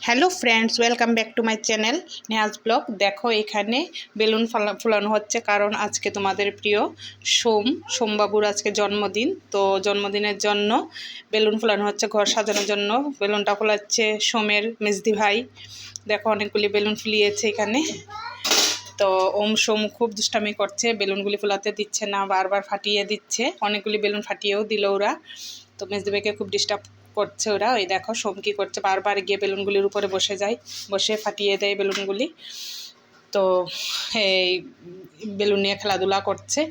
Hello friends, welcome back to my channel Neha's blog. দেখো এখানে balloon ফুলানো হচ্ছে, কারণ আজকে তোমাদের প্রিয় সোমবাবুর আজকে জন্মদিন। তো জন্মদিনের জন্য বেলুন ফুলানো হচ্ছে, ঘর সাজানোর জন্য বেলুনটা ফোলাচ্ছে সোমের মেজদি ভাই। দেখো অনেকগুলি বেলুন ফুলিয়েছে এখানে। তো সোম খুব দুষ্টামি করছে, বেলুনগুলি ফোলাতে দিচ্ছে না, বারবার ফাটিয়ে দিচ্ছে। অনেকগুলি বেলুন ফাটিয়েও দিল ওরা। তো মেজদি ভাইকে খুব ডিস্টার্ব করছে ওরা। ওই দেখো সোম কী করছে, বারবার গিয়ে বেলুনগুলির উপরে বসে যায়, বসে ফাটিয়ে দেয় বেলুনগুলি। তো এই বেলুন নিয়ে খেলাধুলা করছে।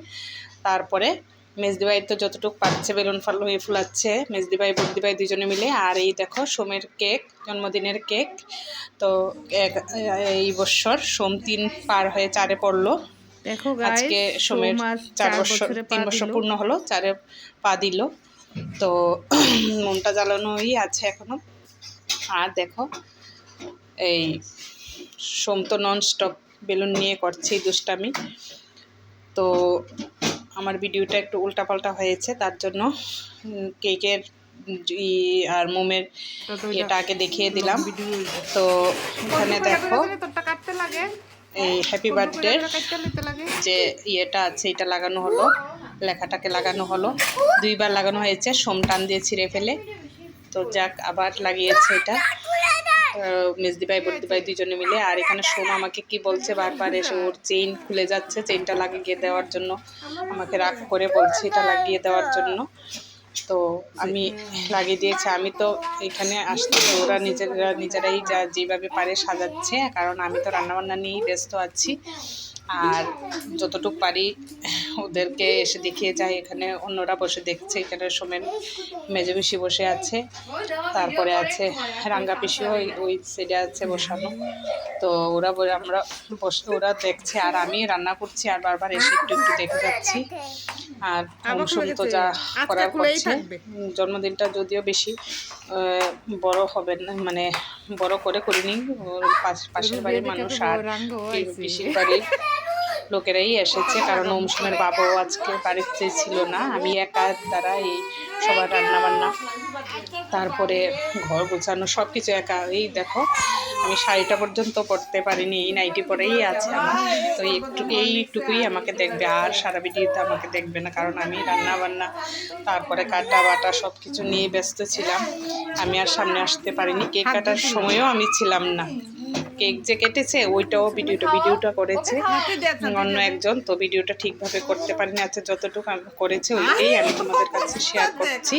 তারপরে মেজদি ভাই তো যতটুকু পারছে বেলুন ফুলাচ্ছে, মেজদি ভাই বদ্দি ভাই দুজনে মিলে। আর এই দেখো সোমের কেক, জন্মদিনের কেক। তো এই বছর সোম 3 পার হয়ে 4-এ পড়লো। দেখো আজকে সোমের 3 বছর পূর্ণ হলো, 4-এ পা দিল। তো মনটা জ্বালানোই আছে এখনো। আর দেখো এই সোম তো ননস্টপ বেলুন নিয়ে করছেই দুষ্টামি। তো আমার ভিডিওটা একটু উল্টাপাল্টা হয়েছে, তার জন্য কেকের আর মোমের এটা আগে দেখিয়ে দিলাম। তো এখানে দেখো এই হ্যাপি বার্থডে যে ইয়েটা আছে এটা লাগানো হলো, লেখাটাকে লাগানো হলো। 2বার লাগানো হয়েছে, সোম টান দিয়ে ছিঁড়ে ফেলে। তো যাক, আবার লাগিয়েছে এটা মেজদি ভাই বদ্দি ভাই দুজনে মিলে। আর এখানে সোম আমাকে কি বলছে, বারবার এসে ওর চেইন খুলে যাচ্ছে, চেইনটা লাগিয়ে দেওয়ার জন্য আমাকে রাগ করে বলছে এটা লাগিয়ে দেওয়ার জন্য। তো আমি লাগিয়ে দিয়েছি। আমি তো এখানে আসতে ওরা নিজেরাই যেভাবে পারে সাজাচ্ছে, কারণ আমি তো রান্নাবান্না নিয়েই ব্যস্ত আছি। আর যতটুকু পারি ওদেরকে এসে দেখিয়ে যাই। এখানে অন্যরা বসে দেখছে, এখানে সোমের মেজে পিসি বসে আছে, তারপরে আছে রাঙ্গা পিসিও ওই সাইডে আছে বসানো। তো ওরা দেখছে আর আমি রান্না করছি, আর বারবার এসে একটু একটু দেখে যাচ্ছি। আর সোম তো যা করার করছে। জন্মদিনটা যদিও বেশি বড় হবে না, মানে বড় করে করিনি, পাশের বাড়ির মানুষ আর পিসির বাড়ির লোকেরাই এসেছে, কারণ সোমের বাবাও আজকে বাড়িতে ছিল না। আমি একা দ্বারা এই সবার রান্নাবান্না, তারপরে ঘর গোছানো সব কিছু একা। এই দেখো আমি শাড়িটা পর্যন্ত পরতে পারিনি, এই নাইটি পরেই আছে আমার। তো এইটুকুই আমাকে দেখবে, আর সারা ভিডিওতে আমাকে দেখবে না, কারণ আমি রান্না বান্না তারপরে কাটা বাটা সব কিছু নিয়ে ব্যস্ত ছিলাম। আমি আর সামনে আসতে পারিনি, কেক কাটার সময়ও আমি ছিলাম না। কেক যে কেটেছে ওইটাও ভিডিওটা করেছে অন্য একজন। তো ভিডিওটা ঠিকভাবে করতে পারিনি, আচ্ছা যতটুকু আমি করেছে ওইটাই আমি তোমাদের কাছে শেয়ার করছি।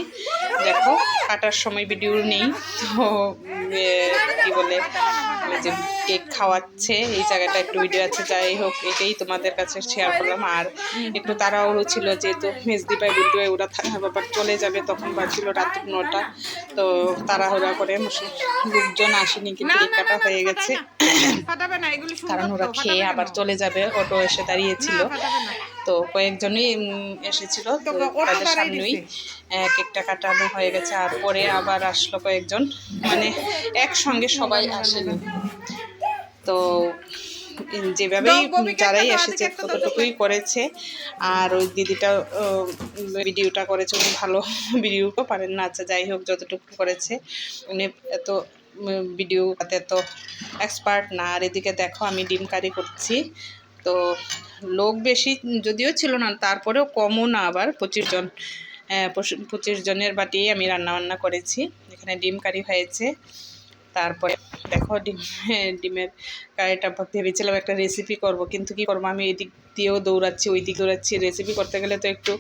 দেখো কাটার সময় ভিডিও নেই, তো কি বলে যে কেক খাওয়াচ্ছে এই জায়গাটা একটু ভিডিও আছে। যাই হোক, এটাই তোমাদের কাছে শেয়ার করলাম। আর একটু তাড়াহুড়ো ছিল, যেহেতু মেজদি ভাই বুদ্ধি ভাই ওরা আবার চলে যাবে, তখন বাজছিল রাত 9টা। তো তাড়াহুড়া করে লোকজন আসেনি, কিন্তু কেক কাটা হয়ে গেছে, কারণ ওরা খেয়ে আবার চলে যাবে। অটো এসে দাঁড়িয়েছিল, তো কয়েকজনই এসেছিল, তো তাদের সামনেই কেকটা কাটানো হয়ে গেছে। আর পরে আবার আসলো কয়েকজন, মানে একসঙ্গে সবাই আসেনি। তো যেভাবেই যারাই এসেছে ততটুকুই করেছে। আর ওই দিদিটা ভিডিওটা করেছে, উনি ভালো ভিডিও পারেন না, আচ্ছা যাই হোক যতটুকু করেছে। উনি এত ভিডিওতে তো এক্সপার্ট না। আর এদিকে দেখো আমি ডিম কারি করছি। তো লোক বেশি যদিও ছিল না, তারপরেও কমও না, আবার 25 জনের বাটিয়ে আমি রান্নাবান্না করেছি। এখানে ডিম কারি হয়েছে। তারপরে দেখো ডিমের কারিটা ভেবেছিলাম একটা রেসিপি করব, কিন্তু কি করবো, আমি এদিক দিয়েও দৌড়াচ্ছি ওই দিক দৌড়াচ্ছি। রেসিপি করতে গেলে তো একটু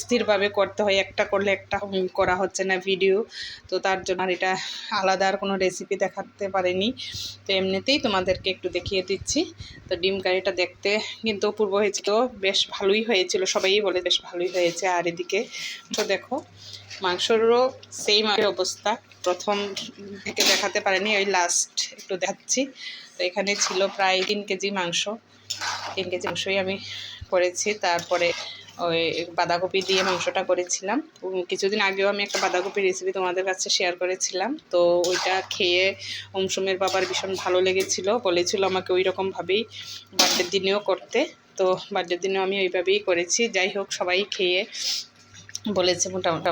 স্থিরভাবে করতে হয়, একটা করলে একটা করা হচ্ছে না ভিডিও। তো তার জন্য আর এটা আলাদা আর কোনো রেসিপি দেখাতে পারিনি, তো এমনিতেই তোমাদেরকে একটু দেখিয়ে দিচ্ছি। তো ডিম কারিটা দেখতে কিন্তু অপূর্ব হয়েছিল, বেশ ভালোই হয়েছিল, সবাই বলে বেশ ভালোই হয়েছে। আর এদিকে তো দেখো মাংসরও সেম অবস্থা, প্রথম থেকে দেখাতে পারিনি, ওই লাস্ট একটু দেখাচ্ছি। তো এখানে ছিল প্রায় 3 কেজি মাংস, 3 কেজি মাংসই আমি করেছি। তারপরে ওই বাঁধাকপি দিয়ে মাংসটা করেছিলাম। কিছুদিন আগেও আমি একটা বাঁধাকপির রেসিপি তোমাদের কাছে শেয়ার করেছিলাম। তো ওইটা খেয়ে সোমের বাবার ভীষণ ভালো লেগেছিল, বলেছিল আমাকে ওই রকমভাবেই বার্থডের দিনেও করতে। তো বার্থডের দিনেও আমি ওইভাবেই করেছি। যাই হোক, সবাই খেয়ে বলেছে মোটামুটি